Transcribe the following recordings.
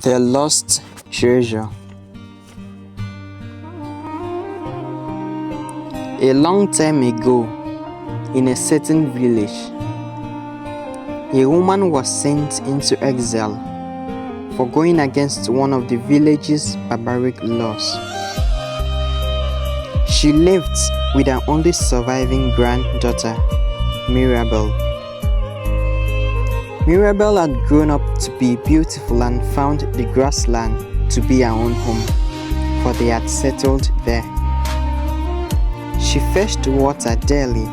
The Lost Treasure. A long time ago, in a certain village, a woman was sent into exile for going against one of the village's barbaric laws. She lived with her only surviving granddaughter, Mirabel. Mirabel had grown up to be beautiful and found the grassland to be her own home, for they had settled there. She fetched water daily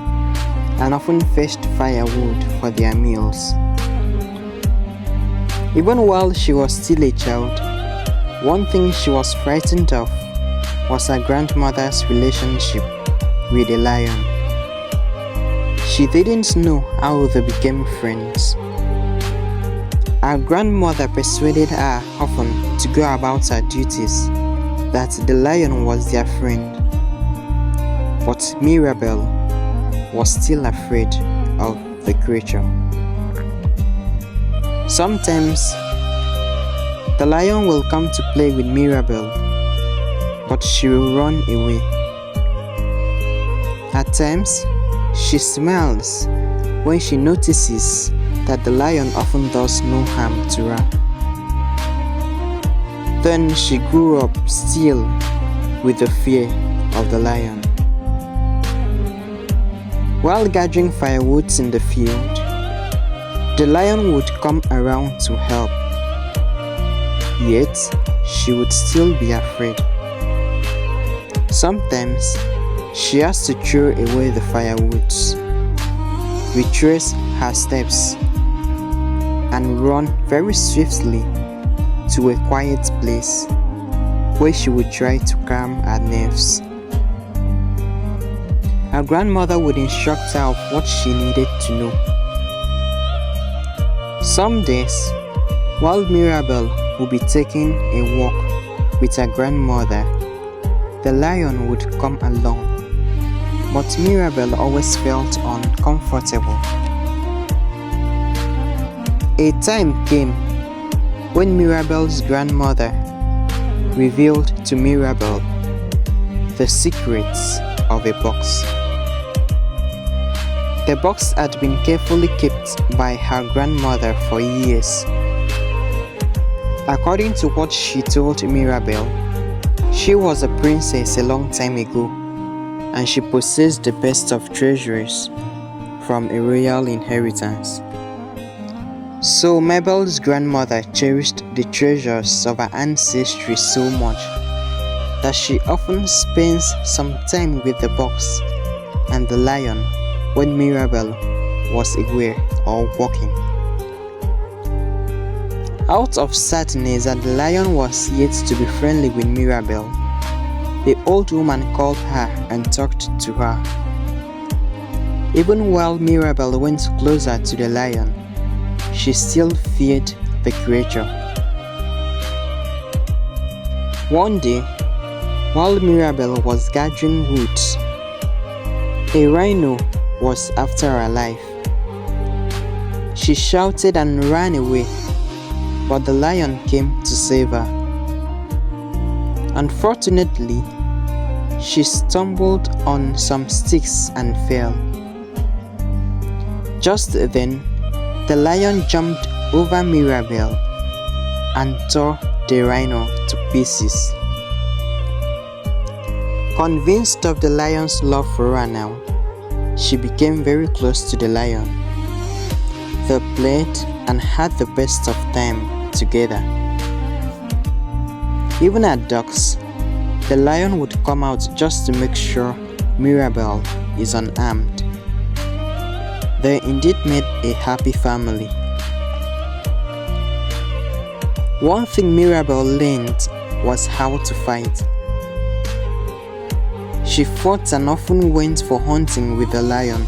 and often fetched firewood for their meals. Even while she was still a child, one thing she was frightened of was her grandmother's relationship with a lion. She didn't know how they became friends. Her grandmother persuaded her often to go about her duties, that the lion was their friend. But Mirabel was still afraid of the creature. Sometimes, the lion will come to play with Mirabel, but she will run away. At times, she smiles when she notices that the lion often does no harm to her. Then she grew up still with the fear of the lion. While gathering firewoods in the field, the lion would come around to help. Yet, she would still be afraid. Sometimes, she has to throw away the firewoods, retrace her steps, and run very swiftly to a quiet place where she would try to calm her nerves. Her grandmother would instruct her of what she needed to know. Some days, while Mirabel would be taking a walk with her grandmother, the lion would come along, but Mirabel always felt uncomfortable. A time came when Mirabel's grandmother revealed to Mirabel the secrets of a box. The box had been carefully kept by her grandmother for years. According to what she told Mirabel, she was a princess a long time ago, and she possessed the best of treasures from a royal inheritance. So Mabel's grandmother cherished the treasures of her ancestry so much that she often spends some time with the box and the lion when Mirabel was away or walking. Out of sadness that the lion was yet to be friendly with Mirabel, the old woman called her and talked to her. Even while Mirabel went closer to the lion, she still feared the creature. One day, while Mirabel was gathering roots, a rhino was after her life. She shouted and ran away, but the lion came to save her. Unfortunately, she stumbled on some sticks and fell. Just then, the lion jumped over Mirabel and tore the rhino to pieces. Convinced of the lion's love for her now, she became very close to the lion. They played and had the best of time together. Even at dusk, the lion would come out just to make sure Mirabel is unarmed. They indeed made a happy family. One thing Mirabel learned was how to fight. She fought and often went for hunting with the lion.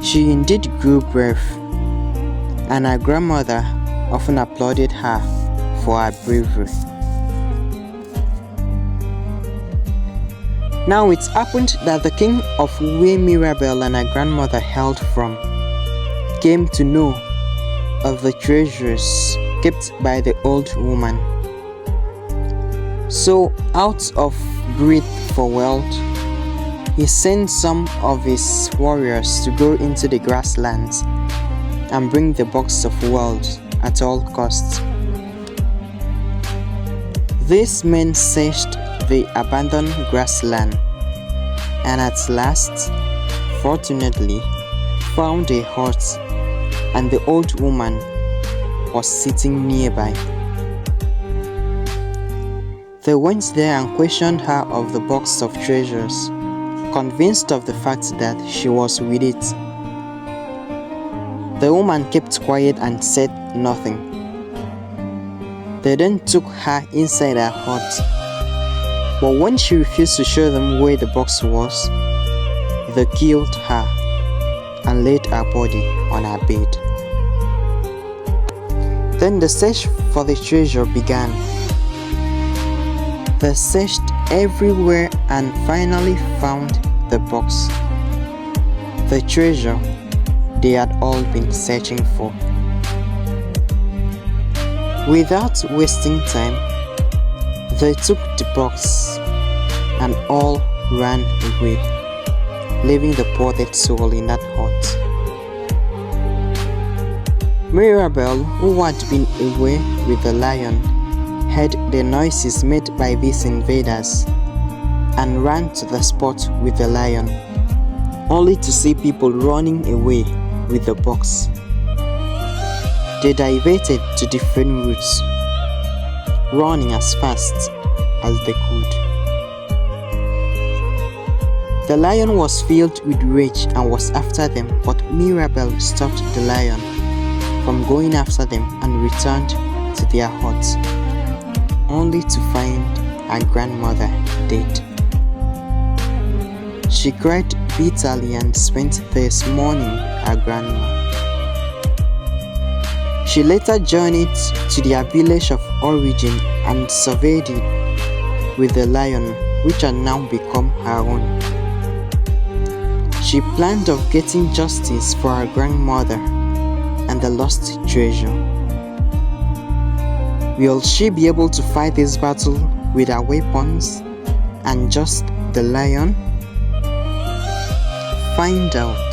She indeed grew brave, and her grandmother often applauded her for her bravery. Now it happened that the king of where Mirabel and her grandmother hailed from came to know of the treasures kept by the old woman. So, out of greed for wealth, he sent some of his warriors to go into the grasslands and bring the box of wealth at all costs. These men searched the abandoned grassland and at last, fortunately, found a hut, and the old woman was sitting nearby. They went there and questioned her of the box of treasures, convinced of the fact that she was with it. The woman kept quiet and said nothing. They then took her inside her hut, but when she refused to show them where the box was, they killed her and laid her body on her bed. Then the search for the treasure began. They searched everywhere and finally found the box, the treasure they had all been searching for. Without wasting time, they took the box and all ran away, leaving the poor dead soul in that hut. Mirabel, who had been away with the lion, heard the noises made by these invaders and ran to the spot with the lion, only to see people running away with the box. They diverted to different routes, running as fast as they could. The lion was filled with rage and was after them, but Mirabel stopped the lion from going after them and returned to their hut, only to find her grandmother dead. She cried bitterly and spent days mourning her grandma. She later journeyed to their village of origin and surveyed it with the lion, which had now become her own. She planned of getting justice for her grandmother and the lost treasure. Will she be able to fight this battle with her weapons and just the lion? Find out.